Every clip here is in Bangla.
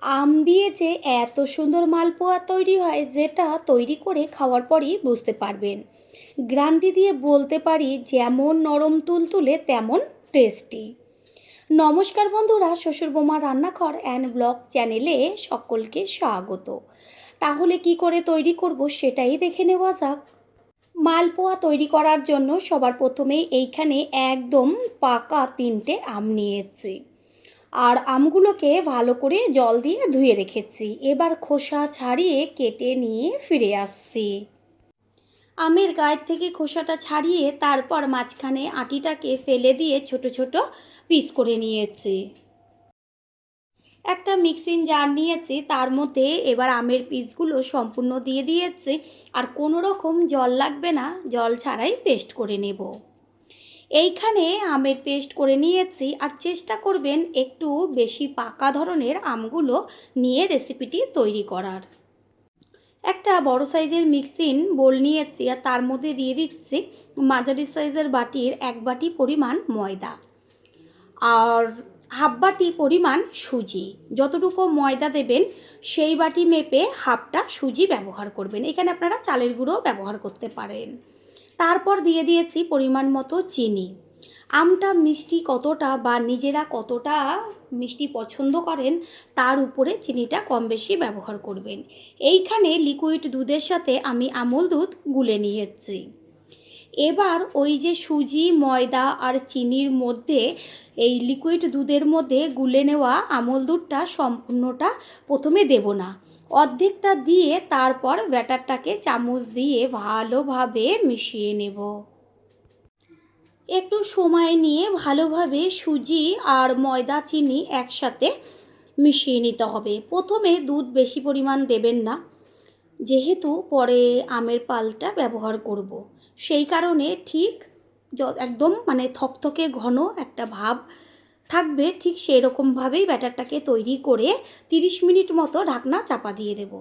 আম দিয়ে যে এত সুন্দর মালপোয়া তৈরি হয় যেটা তৈরি করে খাওয়ার পরই বুঝতে পারবেন। গ্যারান্টি দিয়ে বলতে পারি যেমন নরম তুলতুলে তেমন টেস্টি। নমস্কার বন্ধুরা, শ্বশুর বোমা রান্নাঘর অ্যান্ড ব্লগ চ্যানেলে সকলকে স্বাগত। তাহলে কি করে তৈরি করব সেটাই দেখে নেওয়া যাক। মালপোয়া তৈরি করার জন্য সবার প্রথমেই এইখানে একদম পাকা 3টে আম নিয়েছি। আর আমগুলোকে ভালো করে জল দিয়ে ধুয়ে রেখেছি। এবার খোসা ছাড়িয়ে কেটে নিয়ে ফিরে আসছি। আমের গায়ের থেকে খোসাটা ছাড়িয়ে তারপর মাঝখানে আটিটাকে ফেলে দিয়ে ছোট ছোট পিস করে নিয়েছি। একটা মিক্সিং জার নিয়েছি, তার মধ্যে এবার আমের পিসগুলো সম্পূর্ণ দিয়ে দিয়েছি। আর কোনো রকম জল লাগবে না, জল ছাড়াই পেস্ট করে নেব। এইখানে আমের পেস্ট করে নিয়েছি। আর চেষ্টা করবেন একটু বেশি পাকা ধরনের আমগুলো নিয়ে রেসিপিটি তৈরি করার। একটা বড় সাইজের মিক্সিং বোল নিয়েছি আর তার মধ্যে দিয়ে দিচ্ছি মাঝারি সাইজের বাটির 1 বাটি পরিমাণ ময়দা আর হাফ বাটি পরিমাণ সুজি। যতটুকু ময়দা দেবেন সেই বাটি মেপে হাফটা সুজি ব্যবহার করবেন। এখানে আপনারা চালের গুঁড়ো ব্যবহার করতে পারেন। তারপর দিয়ে দিয়েছি পরিমাণ মতো চিনি। আমটা মিষ্টি কতটা বা নিজেরা কতটা মিষ্টি পছন্দ করেন তার উপরে চিনিটা কম বেশি ব্যবহার করবেন। এইখানে লিকুইড দুধের সাথে আমি আমুল দুধ গুলে নিয়েছি। এবার ওই যে সুজি, ময়দা আর চিনির মধ্যে এই লিকুইড দুধের মধ্যে গুলে নেওয়া আমুল দুধটা সম্পূর্ণটা প্রথমে দেব না, অর্ধেকটা দিয়ে তারপর ব্যাটারটাকে চামচ দিয়ে ভালোভাবে মিশিয়ে নেব। একটু সময় নিয়ে ভালোভাবে সুজি আর ময়দা চিনি একসাথে মিশিয়ে নিতে হবে। প্রথমে দুধ বেশি পরিমাণ দেবেন না, যেহেতু পরে আমের পালটা ব্যবহার করব। সেই কারণে ঠিক একদম থকথকে ঘন একটা ভাব থাকবে, ঠিক সেই রকমভাবেই ব্যাটারটাকে তৈরি করে 30 মিনিট মতো ঢাকনা চাপা দিয়ে দেব।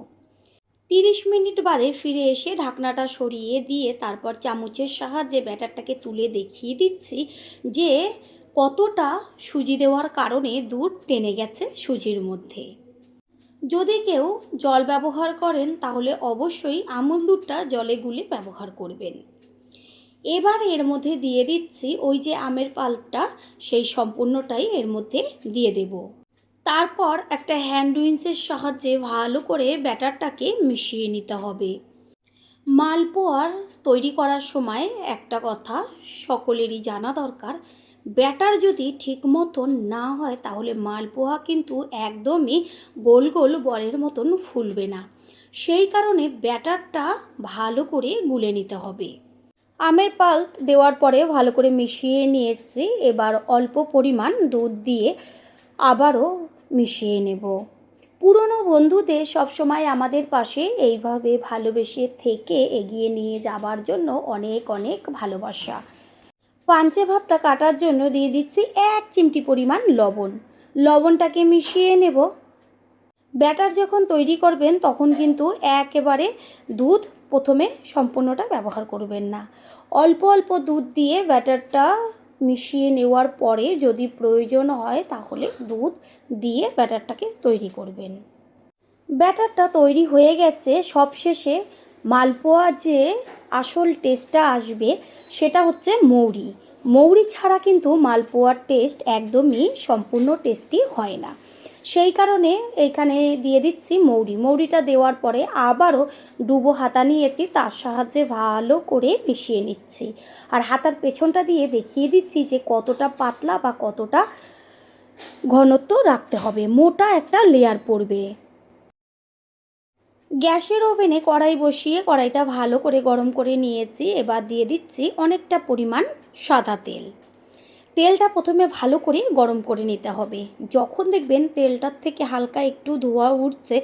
30 মিনিট বাদে ফিরে এসে ঢাকনাটা সরিয়ে দিয়ে তারপর চামচের সাহায্যে ব্যাটারটাকে তুলে দেখিয়ে দিচ্ছি যে কতটা সুজি দেওয়ার কারণে দুধ টেনে গেছে সুজির মধ্যে। যদি কেউ জল ব্যবহার করেন তাহলে অবশ্যই আমুল দুধটা জলে গুলে ব্যবহার করবেন। এবার এর মধ্যে দিয়ে দিচ্ছি ওই যে আমের পাল্পটা, সেই সম্পূর্ণটাই এর মধ্যে দিয়ে দেব। তারপর একটা হ্যান্ড উইন্সের সাহায্যে ভালো করে ব্যাটারটাকে মিশিয়ে নিতে হবে। মালপোয়ার তৈরি করার সময় একটা কথা সকলেরই জানা দরকার, ব্যাটার যদি ঠিক মতন না হয় তাহলে মালপোয়া কিন্তু একদমই গোল গোল বলের মতন ফুলবে না। সেই কারণে ব্যাটারটা ভালো করে গুলে নিতে হবে। আমের পাল্প দেওয়ার পরে ভালো করে মিশিয়ে নিয়েছি। এবার অল্প পরিমাণ দুধ দিয়ে আবারও মিশিয়ে নেব। পুরনো বন্ধুদের সবসময় আমাদের পাশে এইভাবে ভালোবেসে থেকে এগিয়ে নিয়ে যাবার জন্য অনেক অনেক ভালোবাসা। পাঞ্চে ভাবটা কাটার জন্য দিয়ে দিচ্ছি 1 চিমটি পরিমাণ লবণ। লবণটাকে মিশিয়ে নেব। ব্যাটার যখন তৈরি করবেন তখন কিন্তু একেবারে দুধ প্রথমে সম্পূর্ণটা ব্যবহার করবেন না, অল্প অল্প দুধ দিয়ে ব্যাটারটা মিশিয়ে নেওয়ার পরে যদি প্রয়োজন হয় তাহলে দুধ দিয়ে ব্যাটারটাকে তৈরি করবেন। ব্যাটারটা তৈরি হয়ে গেছে। সবশেষে মালপোয়া যে আসল টেস্টটা আসবে সেটা হচ্ছে মৌরি। মৌরি ছাড়া কিন্তু মালপোয়ার টেস্ট একদমই সম্পূর্ণ টেস্টি হয় না। সেই কারণে এইখানে দিয়ে দিচ্ছি মৌরি। মৌরিটা দেওয়ার পরে আবারও ডুবো হাতা নিয়েছি, তার সাহায্যে ভালো করে মিশিয়ে নিচ্ছি। আর হাতার পেছনটা দিয়ে দেখিয়ে দিচ্ছি যে কতটা পাতলা বা কতটা ঘনত্ব রাখতে হবে, মোটা একটা লেয়ার পড়বে। গ্যাসের ওভেনে কড়াই বসিয়ে কড়াইটা ভালো করে গরম করে নিয়েছি। এবার দিয়ে দিচ্ছি অনেকটা পরিমাণ সাদা তেল। তেলটা প্রথমে ভালো করে গরম করে নিতে হবে। যখন দেখবেন তেলটার থেকে হালকা একটু ধোঁয়া উঠছে,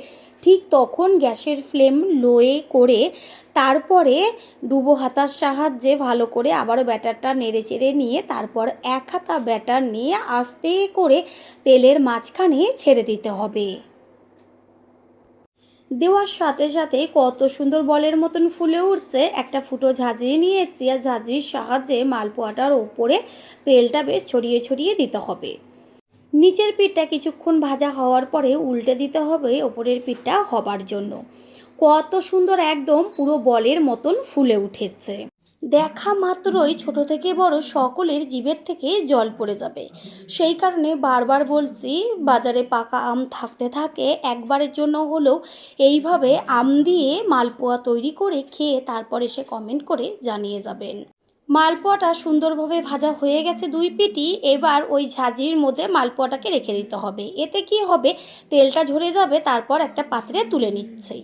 ঠিক তখন গ্যাসের ফ্লেম লোয়ে করে তারপরে ডুবো হাতার সাহায্যে ভালো করে আবারও ব্যাটারটা নেড়ে চেড়ে নিয়ে তারপর 1 হাতা ব্যাটার নিয়ে আস্তে করে তেলের মাঝখানে ছেড়ে দিতে হবে। দেওয়ার সাথে সাথে কত সুন্দর বলের মতন ফুলে উঠছে। একটা ফুটো ঝাঁঝরি নিয়েছি আর ঝাঁঝরির সাহায্যে মালপোয়াটার ওপরে তেলটা বেশ ছড়িয়ে ছড়িয়ে দিতে হবে। নিচের পিঠটা কিছুক্ষণ ভাজা হওয়ার পরে উল্টে দিতে হবে ওপরের পিঠটা হবার জন্য। কত সুন্দর একদম পুরো বলের মতন ফুলে উঠেছে। দেখা মাত্রই ছোট থেকে বড় সকলের জিভের থেকে জল পড়ে যাবে। সেই কারণে বারবার বলছি, বাজারে পাকা আম থাকতে থাকে একবারের জন্য হলেও এইভাবে আম দিয়ে মালপোয়া তৈরি করে খেয়ে তারপর এসে কমেন্ট করে জানিয়ে যাবেন। মালপোয়াটা সুন্দরভাবে ভাজা হয়ে গেছে দুই পিঠই। এবার ওই ঝাঁঝরির মধ্যে মালপোয়াটাকে রেখে দিতে হবে। এতে কি হবে, তেলটা ঝরে যাবে, তারপর একটা পাত্রে তুলে নিচ্ছি।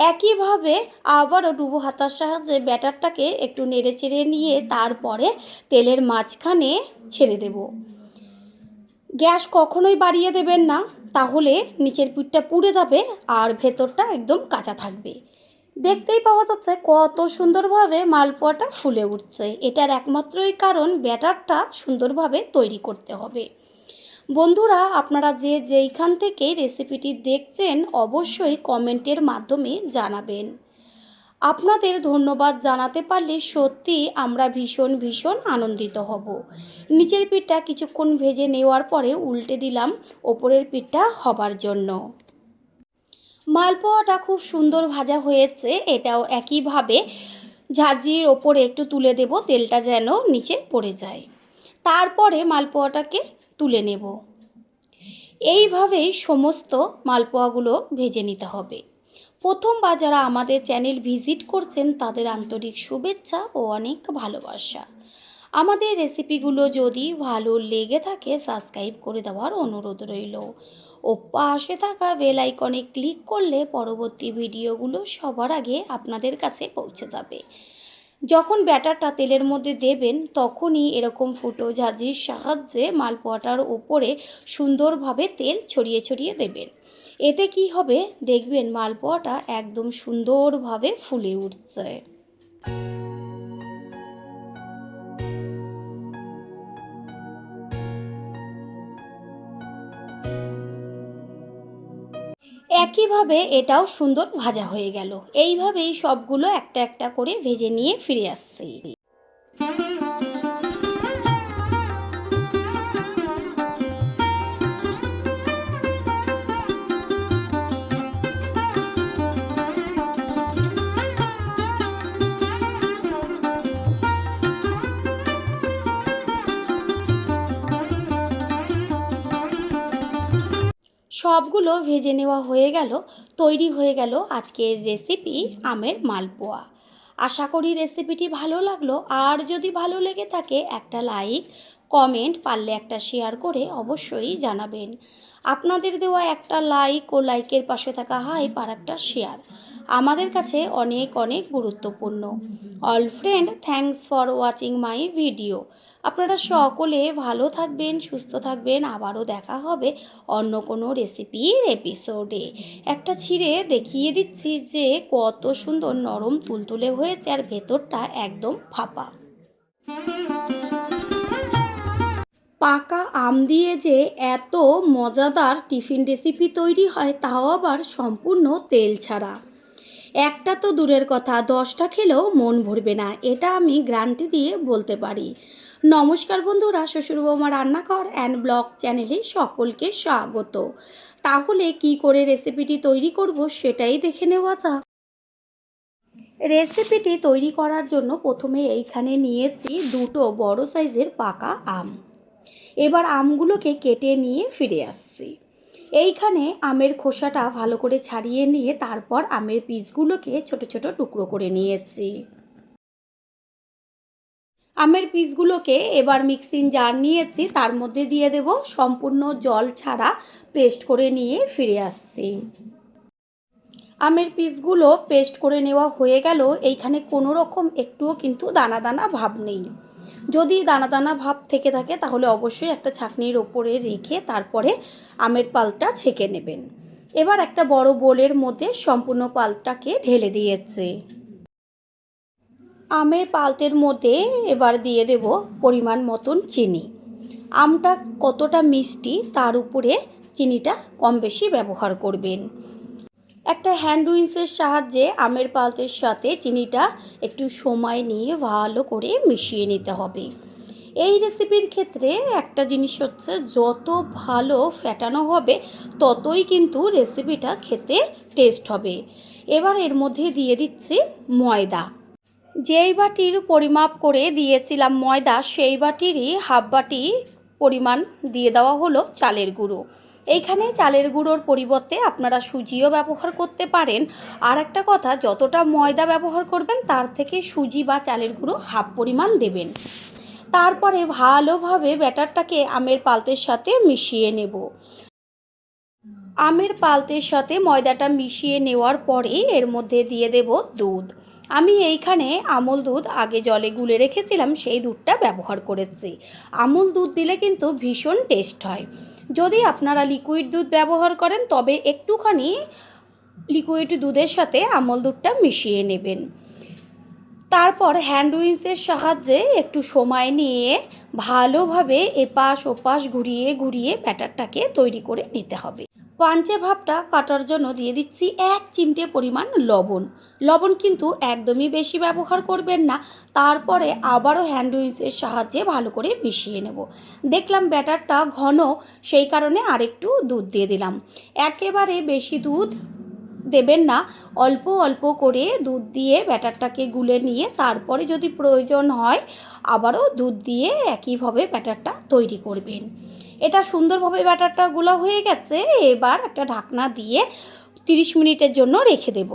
একইভাবে আবারও ডুবো হাতার সাহায্যে ব্যাটারটাকে একটু নেড়ে চেড়ে নিয়ে তারপরে তেলের মাঝখানে ছেড়ে দেব। গ্যাস কখনোই বাড়িয়ে দেবেন না, তাহলে নিচের পিঠটা পুড়ে যাবে আর ভেতরটা একদম কাঁচা থাকবে। দেখতেই পাওয়া যাচ্ছে কত সুন্দরভাবে মালপোয়াটা ফুলে উঠছে। এটার একমাত্রই কারণ ব্যাটারটা সুন্দরভাবে তৈরি করতে হবে। বন্ধুরা, আপনারা যে যেইখান থেকে রেসিপিটি দেখছেন অবশ্যই কমেন্টের মাধ্যমে জানাবেন। আপনাদের ধন্যবাদ জানাতে পারলে সত্যি আমরা ভীষণ ভীষণ আনন্দিত হব। নিচের পিঠটা কিছুক্ষণ ভেজে নেওয়ার পরে উল্টে দিলাম ওপরের পিঠটা হবার জন্য। মালপোয়াটা খুব সুন্দর ভাজা হয়েছে। এটাও একইভাবে ঝাঁঝরির ওপরে একটু তুলে দেব, তেলটা যেন নিচে পড়ে যায়। তারপরে মালপোয়াটাকে তুলে নেব। এইভাবেই সমস্ত মালপোয়াগুলো ভেজে নিতে হবে। প্রথমবার যারা আমাদের চ্যানেল ভিজিট করছেন তাদের আন্তরিক শুভেচ্ছা ও অনেক ভালোবাসা। আমাদের রেসিপিগুলো যদি ভালো লেগে থাকে সাবস্ক্রাইব করে দেওয়ার অনুরোধ রইল ও পাশে থাকা বেল আইকনে ক্লিক করলে পরবর্তী ভিডিওগুলো সবার আগে আপনাদের কাছে পৌঁছে যাবে। যখন ব্যাটারটা তেলের মধ্যে দেবেন তখনই এরকম ফুটো ঝাঁঝরির সাহায্যে মালপোয়াটার উপরে সুন্দরভাবে তেল ছড়িয়ে ছড়িয়ে দেবেন। এতে কি হবে, দেখবেন মালপোয়াটা একদম সুন্দরভাবে ফুলে উঠছে। একইভাবে এটাও সুন্দর ভাজা হয়ে গেল। এইভাবেই সবগুলো একটা একটা করে ভেজে নিয়ে ফিরে আসছি। সবগুলো ভেজে নেওয়া হয়ে গেল। তৈরি হয়ে গেল আজকের রেসিপি আমের মালপোয়া। আশা করি রেসিপিটি ভালো লাগলো। আর যদি ভালো লেগে থাকে একটা লাইক, কমেন্ট, পারলে একটা শেয়ার করে অবশ্যই জানাবেন। আপনাদের দেওয়া একটা লাইক ও লাইকের পাশে থাকা হাইপ আর একটা শেয়ার আমাদের কাছে অনেক অনেক গুরুত্বপূর্ণ। All friend, thanks for watching my video. আপনারা সকলে ভালো থাকবেন, সুস্থ থাকবেন। আবারও দেখা হবে অন্য কোনো রেসিপির এপিসোডে। একটা ছিঁড়ে দেখিয়ে দিচ্ছি যে কত সুন্দর নরম তুলতুলে হয়েছে আর ভেতরটা একদম ফাঁপা। পাকা আম দিয়ে যে এত মজাদার টিফিন রেসিপি তৈরি হয়, তাও আবার সম্পূর্ণ তেল ছাড়া। একটা তো দূরের কথা, 10টা খেলেও মন ভরবে না, এটা আমি গ্যারান্টি দিয়ে বলতে পারি। নমস্কার বন্ধুরা, শ্বশুর বৌমা রান্নাঘর অ্যান্ড ব্লগ চ্যানেলে সকলকে স্বাগত। তাহলে কি করে রেসিপিটি তৈরি করব সেটাই দেখে নেওয়া যাক। রেসিপিটি তৈরি করার জন্য প্রথমে এইখানে নিয়েছি দুটো বড় সাইজের পাকা আম। এবার আমগুলোকে কেটে নিয়ে ফিরে আসছি। এইখানে আমের খোসাটা ভালো করে ছাড়িয়ে নিয়ে তারপর আমের পিসগুলোকে ছোট ছোট টুকরো করে নিয়েছি। আমের পিসগুলোকে এবার মিক্সিং জার নিয়েছি, তার মধ্যে দিয়ে দেব সম্পূর্ণ জল ছাড়া পেস্ট করে নিয়ে ফিরে আসছি। আমের পিসগুলো পেস্ট করে নেওয়া হয়ে গেল। এইখানে কোনো রকম একটুও কিন্তু দানা দানা ভাব নেই। যদি দানা দানা ভাব থেকে থাকে তাহলে অবশ্যই একটা ছাঁকনির ওপরে রেখে তারপরে আমের পাল্পটা ছেঁকে নেবেন। এবার একটা বড় বোলের মধ্যে সম্পূর্ণ পাল্পটাকে ঢেলে দিয়েছি। আমের পাল্পের মধ্যে এবার দিয়ে দেব পরিমাণ মতন চিনি। আমটা কতটা মিষ্টি তার উপরে চিনিটা কম বেশি ব্যবহার করবেন। একটা হ্যান্ড উইন্সের সাহায্যে আমের পাল্পের সাথে চিনিটা একটু সময় নিয়ে ভালো করে মিশিয়ে নিতে হবে। এই রেসিপির ক্ষেত্রে একটা জিনিস হচ্ছে, যত ভালো ফ্যাটানো হবে ততই কিন্তু রেসিপিটা খেতে টেস্ট হবে। এবার এর মধ্যে দিয়ে দিচ্ছি ময়দা। যেই বাটির পরিমাপ করে দিয়েছিলাম ময়দা, সেই বাটিরই হাফ বাটি পরিমাণ দিয়ে দেওয়া হলো চালের গুঁড়ো। এইখানে চালের গুঁড়োর পরিবর্তে আপনারা সুজিও ব্যবহার করতে পারেন। আর একটা কথা, যতটা ময়দা ব্যবহার করবেন তার থেকে সুজি বা চালের গুঁড়ো হাফ পরিমাণ দেবেন। তারপরে ভালোভাবে ব্যাটারটাকে আমের পাল্পের সাথে মিশিয়ে নেব। আমের পাল্পের সাথে ময়দাটা মিশিয়ে নেওয়ার পরে এর মধ্যে দিয়ে দেব দুধ। আমি এইখানে আমুল দুধ আগে জলে গুলে রেখেছিলাম, সেই দুধটা ব্যবহার করেছি। আমুল দুধ দিলে কিন্তু ভীষণ টেস্ট হয়। যদি আপনারা লিকুইড দুধ ব্যবহার করেন তবে একটুখানি লিকুইড দুধের সাথে আমুল দুধটা মিশিয়ে নেবেন। তারপর হ্যান্ড উইন্সের সাহায্যে একটু সময় নিয়ে ভালোভাবে এপাশ ওপাশ ঘুরিয়ে ঘুরিয়ে ব্যাটারটাকে তৈরি করে নিতে হবে। পাঞ্চে ভাবটা কাটার জন্য দিয়ে দিচ্ছি 1 চিমটে পরিমাণ লবণ। লবণ কিন্তু একদমই বেশি ব্যবহার করবেন না। তারপরে আবারও হ্যান্ড উইন্সের সাহায্যে ভালো করে মিশিয়ে নেব। দেখলাম ব্যাটারটা ঘন, সেই কারণে আরেকটু দুধ দিয়ে দিলাম। একেবারে বেশি দুধ দেবেন না, অল্প অল্প করে দুধ দিয়ে ব্যাটারটাকে গুলে নিয়ে তারপরে যদি প্রয়োজন হয় আবারও দুধ দিয়ে একইভাবে ব্যাটারটা তৈরি করবেন। এটা সুন্দরভাবে ব্যাটারটা গুলা হয়ে গেছে। এবার একটা ঢাকনা দিয়ে 30 মিনিটের জন্য রেখে দেব।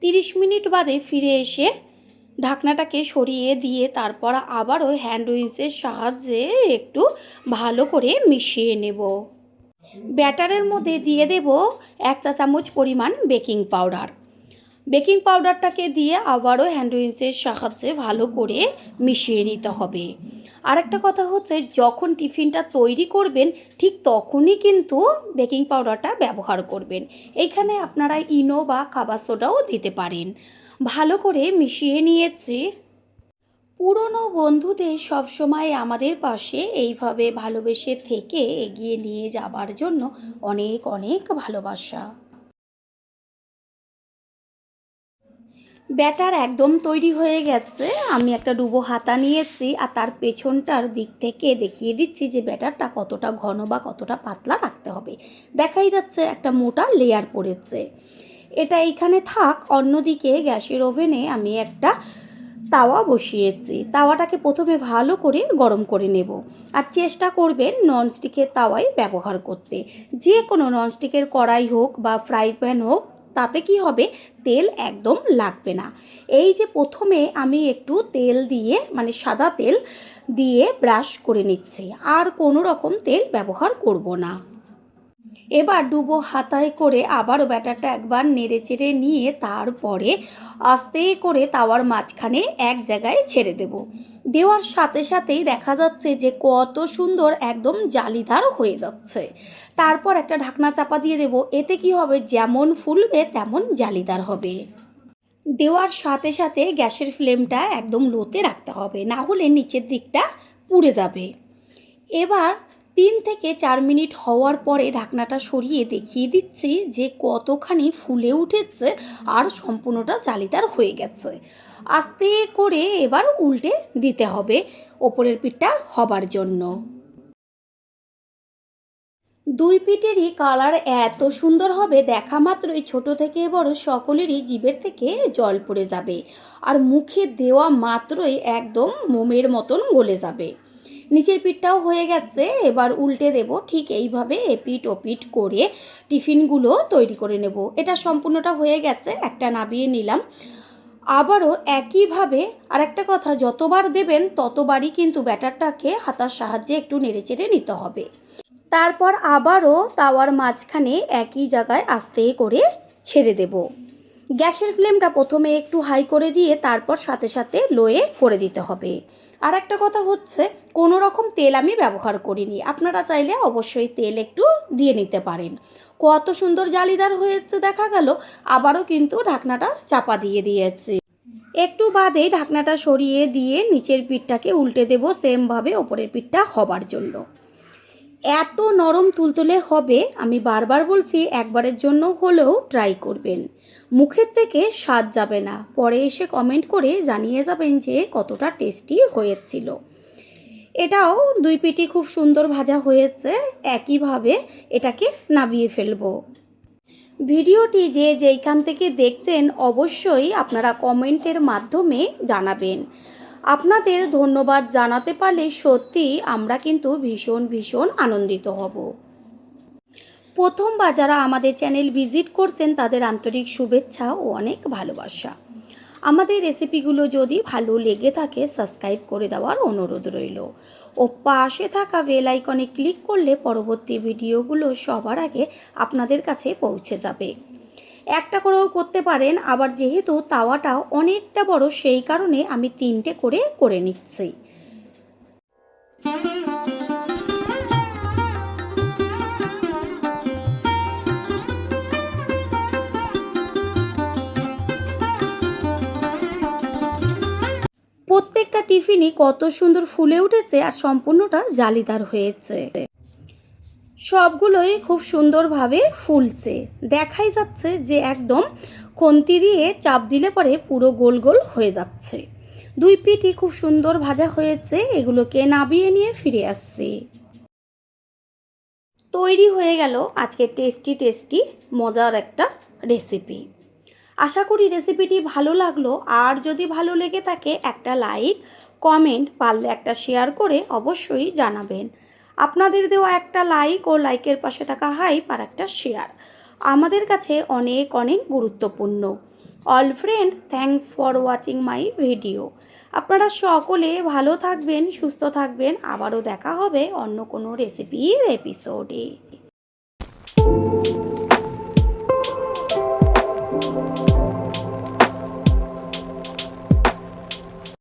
30 মিনিট বাদে ফিরে এসে ঢাকনাটাকে সরিয়ে দিয়ে তারপর আবারও হ্যান্ড উইন্সের সাহায্যে একটু ভালো করে মিশিয়ে নেব। ব্যাটারের মধ্যে দিয়ে দেব 1 চা চামচ পরিমাণ বেকিং পাউডার। বেকিং পাউডারটাকে দিয়ে আবারও হ্যান্ড উইন্সের সাহায্যে ভালো করে মিশিয়ে নিতে হবে। আরেকটা কথা হচ্ছে, যখন টিফিনটা তৈরি করবেন ঠিক তখনই কিন্তু বেকিং পাউডারটা ব্যবহার করবেন। এইখানে আপনারা ইনো বা খাবার সোডাও দিতে পারেন। ভালো করে মিশিয়ে নিয়েছি। পুরনো বন্ধুদের সবসময় আমাদের পাশে এইভাবে ভালোবেসে থেকে এগিয়ে নিয়ে যাবার জন্য অনেক অনেক ভালোবাসা। ব্যাটার একদম তৈরি হয়ে গেছে। আমি একটা ডুবো হাতা নিয়েছি আর তার পেছনটার দিক থেকে দেখিয়ে দিচ্ছি যে ব্যাটারটা কতটা ঘন বা কতটা পাতলা রাখতে হবে। দেখাই যাচ্ছে একটা মোটা লেয়ার পড়েছে। এটা এইখানে থাক। অন্যদিকে গ্যাসের ওভেনে আমি একটা তাওয়া বসিয়েছি। তাওয়াটাকে প্রথমে ভালো করে গরম করে নেব। আর চেষ্টা করবেন ননস্টিকের তাওয়াই ব্যবহার করতে। যে কোনো ননস্টিকের কড়াই হোক বা ফ্রাই প্যান হোক, তাতে কি হবে, তেল একদম লাগবে না। এই যে প্রথমে আমি একটু তেল দিয়ে মানে সাদা তেল দিয়ে ব্রাশ করে নিচ্ছি, আর কোনো রকম তেল ব্যবহার করব না। এবার ডুবো হাতায় করে আবারও ব্যাটারটা একবার নেড়ে চেড়ে নিয়ে তারপরে আস্তে করে তাওয়ার মাঝখানে এক জায়গায় ছেড়ে দেব। দেওয়ার সাথে সাথেই দেখা যাচ্ছে যে কত সুন্দর একদম জালিদার হয়ে যাচ্ছে। তারপর একটা ঢাকনা চাপা দিয়ে দেব। এতে কি হবে, যেমন ফুলবে তেমন জালিদার হবে। দেওয়ার সাথে সাথে গ্যাসের ফ্লেমটা একদম লোতে রাখতে হবে, না হলে নিচের দিকটা পুড়ে যাবে। এবার 3 থেকে 4 মিনিট হওয়ার পরে ঢাকনাটা সরিয়ে দেখিয়ে দিচ্ছি যে কতখানি ফুলে উঠেছে আর সম্পূর্ণটা জালিদার হয়ে গেছে। আস্তে করে এবার উল্টে দিতে হবে ওপরের পিঠটা হবার জন্য। দুই পিঠেরই কালার এত সুন্দর হবে, দেখা মাত্রই ছোট থেকে বড় সকলেরই জিভের থেকে জল পড়ে যাবে আর মুখে দেওয়া মাত্রই একদম মোমের মতন গলে যাবে। নিচের পিঠটাও হয়ে গেছে। এবার উল্টে দেব। ঠিক এইভাবে এপিঠ ওপিঠ করে টিফিনগুলো তৈরি করে নেব। এটা সম্পূর্ণটা হয়ে গেছে, একটা নামিয়ে নিলাম। আবারও একইভাবে আরেকটা কথা, যতবার দেবেন ততবারই কিন্তু ব্যাটারটাকে হাতার সাহায্যে একটু নেড়েচেড়ে নিতে হবে। তারপর আবারও তাওয়ার মাঝখানে একই জায়গায় আস্তে করে ছেড়ে দেব। গ্যাসের ফ্লেমটা প্রথমে একটু হাই করে দিয়ে তারপর সাথে সাথে লোয়ে করে দিতে হবে। আর একটা কথা হচ্ছে, কোনো রকম তেল আমি ব্যবহার করিনি। আপনারা চাইলে অবশ্যই তেল একটু দিয়ে নিতে পারেন। কত সুন্দর জালিদার হয়েছে দেখা গেল। আবারও কিন্তু ঢাকনাটা চাপা দিয়ে দিয়েছি। একটু বাদেই ঢাকনাটা সরিয়ে দিয়ে নিচের পিঠটাকে উল্টে দেব সেমভাবে ওপরের পিঠটা হবার জন্য। এত নরম তুলতুলে হবে, আমি বারবার বলছি একবারের জন্য হলেও ট্রাই করবেন। মুখের থেকে স্বাদ যাবে না। পরে এসে কমেন্ট করে জানিয়ে যাবেন যে কতটা টেস্টি হয়েছিল। এটাও দুই পিঠই খুব সুন্দর ভাজা হয়েছে। একইভাবে এটাকে নামিয়ে ফেলবো। ভিডিওটি যে যেইখান থেকে দেখছেন অবশ্যই আপনারা কমেন্টের মাধ্যমে জানাবেন। আপনাদের ধন্যবাদ জানাতে পারলে সত্যি আমরা কিন্তু ভীষণ ভীষণ আনন্দিত হব। প্রথমবার যারা আমাদের চ্যানেল ভিজিট করছেন তাদের আন্তরিক শুভেচ্ছা ও অনেক ভালোবাসা। আমাদের রেসিপিগুলো যদি ভালো লেগে থাকে সাবস্ক্রাইব করে দেওয়ার অনুরোধ রইল ও পাশে থাকা বেল আইকনে ক্লিক করলে পরবর্তী ভিডিওগুলো সবার আগে আপনাদের কাছে পৌঁছে যাবে। একটা করেও করতে পারেন, আবার যেহেতু তাওয়াটা অনেকটা বড় সেই কারণে আমি 3টে করে নিচ্ছি। প্রত্যেকটা টিফিনই কত সুন্দর ফুলে উঠেছে আর সম্পূর্ণটা জালিদার হয়েছে। সবগুলোই খুব সুন্দরভাবে ফুলছে, দেখাই যাচ্ছে যে একদম খুন্তি দিয়ে চাপ দিলে পরে পুরো গোল গোল হয়ে যাচ্ছে। দুই পিঠই খুব সুন্দর ভাজা হয়েছে। এগুলোকে নাবিয়ে নিয়ে ফিরে আসছি। তৈরি হয়ে গেল আজকে টেস্টি মজার একটা রেসিপি। আশা করি রেসিপিটি ভালো লাগলো, আর যদি ভালো লেগে থাকে একটা লাইক, কমেন্ট, পারলে একটা শেয়ার করে অবশ্যই জানাবেন। আপনাদের দেওয়া একটা লাইক ও লাইকের পাশে থাকা হাইপ আর একটা শেয়ার আমাদের কাছে অনেক অনেক গুরুত্বপূর্ণ। All friend, thanks for watching my video. আপনারা সকলে ভালো থাকবেন, সুস্থ থাকবেন। আবারও দেখা হবে অন্য কোনো রেসিপির এপিসোডে।